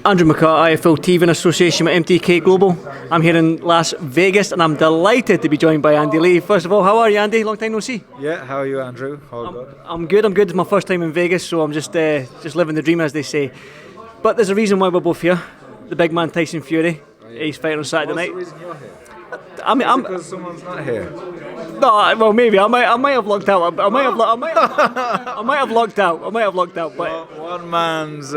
Andrew McCART, IFL TV in association with MTK Global. I'm here in Las Vegas and I'm delighted to be joined by Andy Lee. First of all, how are you, Andy? Long time no see. Yeah, how are you, Andrew? All good? I'm good. It's my first time in Vegas, so I'm just living the dream, as they say. But there's a reason why we're both here. The big man Tyson Fury. He's fighting on Saturday night. What's the reason you're here? I'm Because someone's not here. No, well, maybe I might have locked out. I might have locked out. But One man's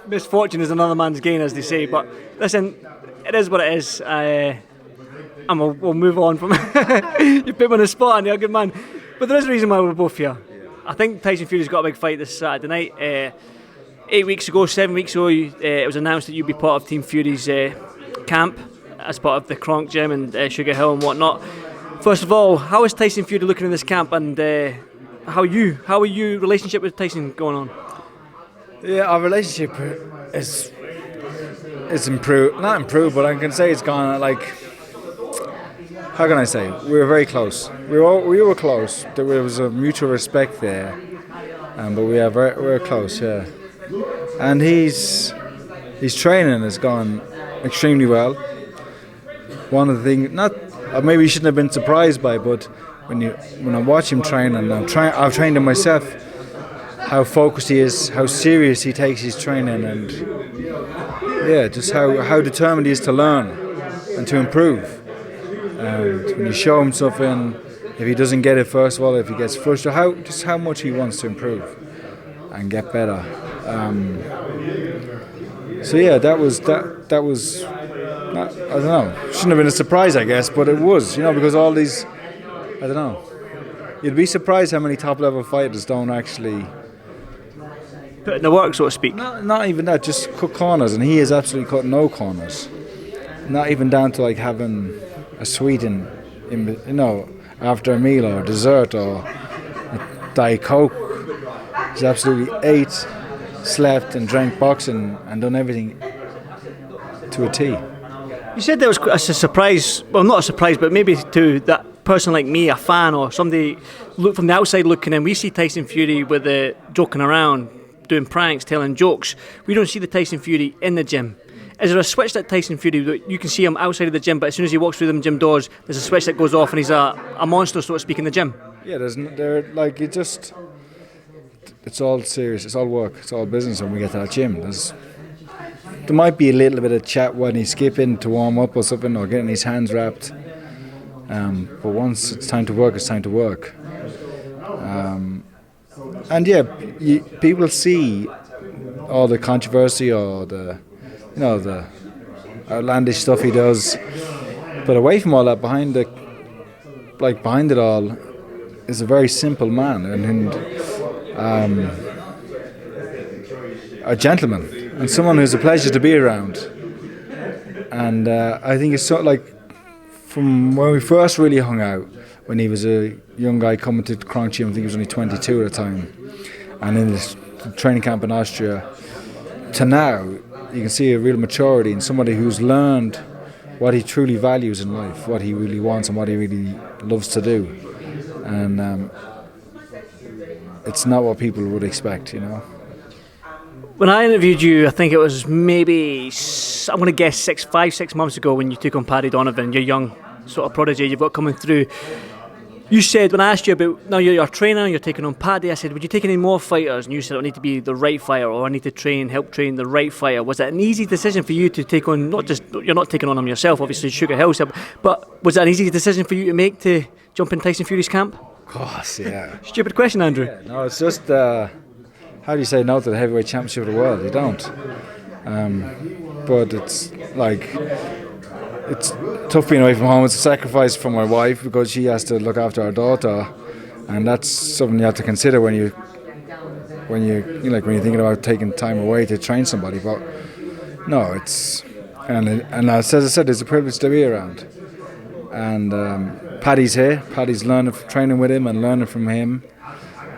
misfortune is another man's gain, as they say. But listen, it is what it is. We'll move on from. You put me on the spot, and you're a good man. But there is a reason why we're both here. I think Tyson Fury's got a big fight this Saturday night. 7 weeks ago, it was announced that you'd be part of Team Fury's camp as part of the Kronk Gym and Sugar Hill and whatnot. First of all, how is Tyson Fury looking in this camp, and how are you relationship with Tyson going on? Yeah, our relationship is improved. Not improved, but I can say it's gone. Like, how can I say? We were very close. We were close. There was a mutual respect there, but we were close. Yeah, and his training has gone extremely well. One of the things, maybe you shouldn't have been surprised by, but when I watch him train, and I've trained him myself, how focused he is, how serious he takes his training, and yeah, just how determined he is to learn and to improve. And when you show him something, if he doesn't get it, first of all, if he gets frustrated, how much he wants to improve and get better. So yeah, that was. I don't know. Shouldn't have been a surprise, I guess, but it was. Because all these, I don't know. You'd be surprised how many top-level fighters don't actually put in the work, so to speak. Not even that, just cut corners, and he has absolutely cut no corners. Not even down to like having a sweet in after a meal or dessert or a Diet Coke. He's absolutely ate, slept, and drank boxing and done everything to a T. You said there was a surprise, well, not a surprise, but maybe to that person like me, a fan or somebody look from the outside looking in. We see Tyson Fury with joking around, doing pranks, telling jokes. We don't see the Tyson Fury in the gym. Is there a switch that Tyson Fury, that you can see him outside of the gym, but as soon as he walks through them gym doors, there's a switch that goes off and he's a monster, so to speak, in the gym? Yeah, it's all serious, it's all work, it's all business when we get to that gym. There might be a little bit of chat when he's skipping to warm up or something, or getting his hands wrapped. But once it's time to work, it's time to work. And yeah, people see all the controversy or the outlandish stuff he does. But away from all that, behind it all, is a very simple man and a gentleman. And someone who's a pleasure to be around. And I think it's sort of like from when we first really hung out, when he was a young guy coming to the Kronk Gym, I think he was only 22 at the time, and in this training camp in Austria, to now, you can see a real maturity in somebody who's learned what he truly values in life, what he really wants and what he really loves to do. And it's not what people would expect, When I interviewed you, I think it was maybe, I'm going to guess 6 months ago, when you took on Paddy Donovan, your young sort of prodigy you've got coming through. You said, when I asked you about, now you're a trainer, you're taking on Paddy, I said, would you take any more fighters? And you said, I need to be the right fighter, or I need to help train the right fighter. Was it an easy decision for you to take on, you're not taking on him yourself, obviously, Sugar Hill, but was that an easy decision for you to make to jump in Tyson Fury's camp? Of course, yeah. Stupid question, Andrew. Yeah, no, it's just... how do you say no to the heavyweight championship of the world? You don't. But it's tough being away from home. It's a sacrifice for my wife because she has to look after our daughter, and that's something you have to consider when you're thinking about taking time away to train somebody. But no, and as I said, it's a privilege to be around. And Paddy's here. Paddy's training with him and learning from him.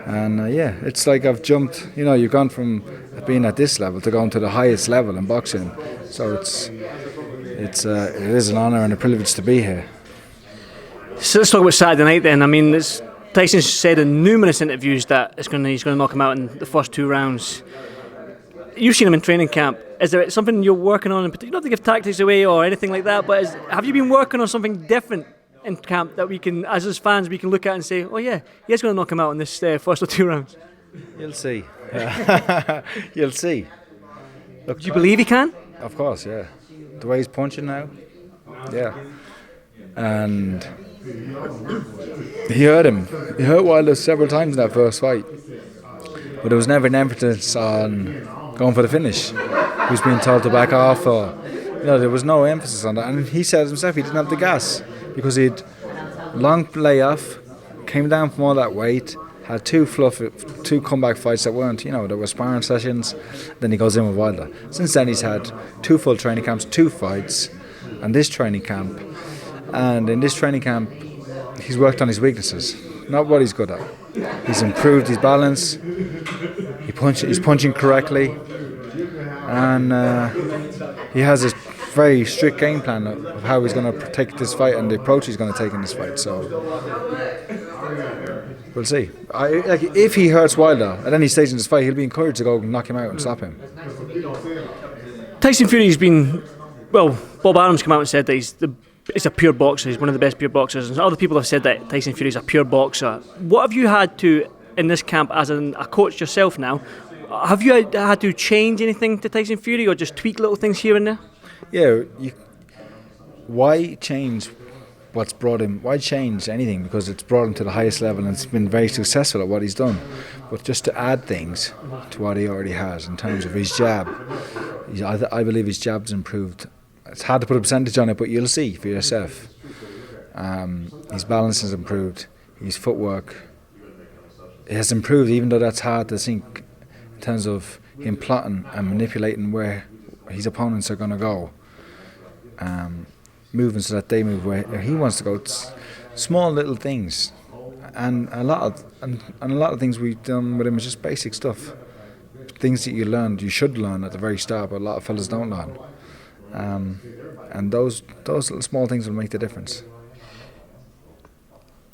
And it's like I've jumped. You've gone from being at this level to going to the highest level in boxing. So it is an honour and a privilege to be here. So let's talk about Saturday night then. I mean, Tyson said in numerous interviews that he's going to knock him out in the first 2 rounds. You've seen him in training camp. Is there something you're working on in particular? You don't have to give tactics away or anything like that, but have you been working on something different in camp that we can, as his fans, we can look at and say, oh yeah, he is going to knock him out in this first or 2 rounds? You'll see. You'll see. Look, do you believe he can? Of course, yeah. The way he's punching now, yeah. And he hurt him. He hurt Wilder several times in that first fight. But there was never an emphasis on going for the finish. He was being told to back off, or there was no emphasis on that. And he said himself he didn't have the gas because he'd long layoff, came down from all that weight, had 2 comeback fights that weren't, there were sparring sessions. Then he goes in with Wilder. Since then he's had 2 full training camps, 2 fights, and this training camp. And in this training camp, he's worked on his weaknesses, not what he's good at. He's improved his balance. He's punching correctly, and he has a very strict game plan of how he's going to take this fight and the approach he's going to take in this fight. So we'll see. If he hurts Wilder at any stage in this fight, he'll be encouraged to go and knock him out and stop him. Tyson Fury's been, Bob Arum's come out and said that he's a pure boxer. He's one of the best pure boxers. And other people have said that Tyson Fury's a pure boxer. What have you had to, in this camp, as a coach yourself now, have you had to change anything to Tyson Fury or just tweak little things here and there? Yeah. Why change what's brought him? Why change anything? Because it's brought him to the highest level and it's been very successful at what he's done. But just to add things to what he already has in terms of his jab, I believe his jab's improved. It's hard to put a percentage on it, but you'll see for yourself. His balance has improved. His footwork has improved, even though that's hard to think in terms of him plotting and manipulating where his opponents are going to go. Moving so that they move where he wants to go. It's small little things, and a lot of things we've done with him is just basic stuff. Things that you should learn at the very start, but a lot of fellas don't learn. And those little small things will make the difference.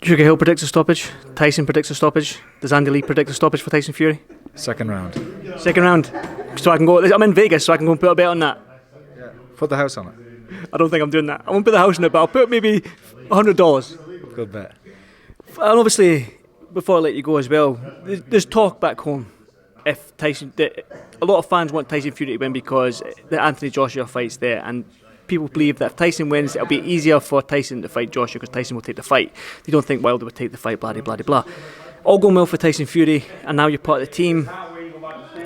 Sugar Hill predicts a stoppage. Tyson predicts a stoppage. Does Andy Lee predict a stoppage for Tyson Fury? Second round. So I can go. I'm in Vegas, so I can go and put a bet on that. Yeah. Put the house on it. I don't think I'm doing that. I won't put the house on it, but I'll put maybe $100. Good bet. And obviously, before I let you go as well, there's talk back home. If a lot of fans want Tyson Fury to win because the Anthony Joshua fight's there, and people believe that if Tyson wins, it'll be easier for Tyson to fight Joshua because Tyson will take the fight. They don't think Wilder would take the fight, blah, blah, blah, blah. All going well for Tyson Fury, and now you're part of the team.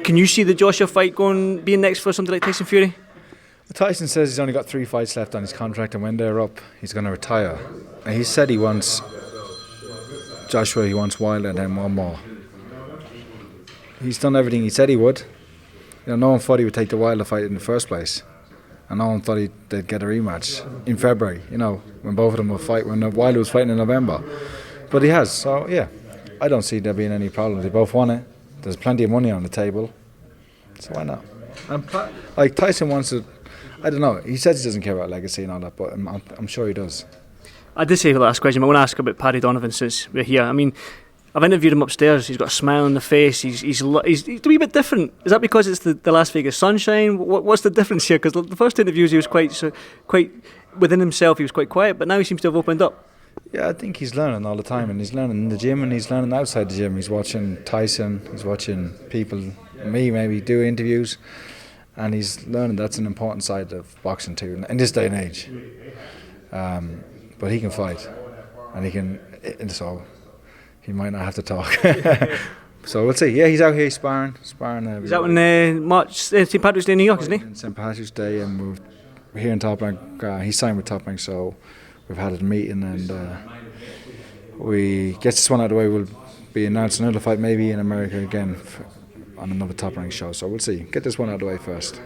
Can you see the Joshua fight being next for something like Tyson Fury? Tyson says he's only got 3 fights left on his contract, and when they're up, he's going to retire. And he said he wants Joshua, he wants Wilder, and then one more. He's done everything he said he would. No one thought he would take the Wilder fight in the first place, and no one thought they'd get a rematch in February. When both of them will fight, when Wilder was fighting in November. But he has, so yeah, I don't see there being any problems. They both won it. There's plenty of money on the table, so why not? And Tyson wants to. I don't know. He says he doesn't care about legacy and all that, but I'm sure he does. I did say the last question, but I want to ask about Paddy Donovan since we're here. I mean, I've interviewed him upstairs. He's got a smile on the face. He's a wee bit different. Is that because it's the Las Vegas sunshine? What's the difference here? Because the first interviews he was quite within himself. He was quite quiet, but now he seems to have opened up. Yeah, I think he's learning all the time, and he's learning in the gym, and he's learning outside the gym. He's watching Tyson. He's watching people, me maybe, do interviews. And he's learning that's an important side of boxing too, in this day and age. But he can fight, and so he might not have to talk. So we'll see. Yeah, he's out here sparring. He's out in March, St. Patrick's Day in New York, isn't he? St. Patrick's Day, and we're here in Top Rank. He signed with Top Rank, so we've had a meeting, and we get this one out of the way. We'll be announcing another fight maybe in America again. On another Top Rank show, so we'll see. Get this one out of the way first.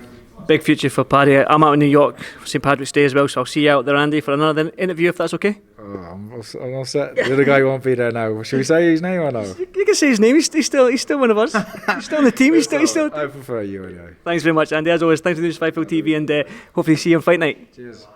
Big future for Paddy. I'm out in New York for St. Patrick's Day as well, so I'll see you out there, Andy, for another interview if that's okay. I'm all set. The other guy won't be there now. Should we say his name or no? You can say his name. He's still one of us. He's still on the team. He's still. I prefer you anyway. Thanks very much, Andy. As always, thanks for doing this Fight Full TV, and hopefully see you on fight night. Cheers.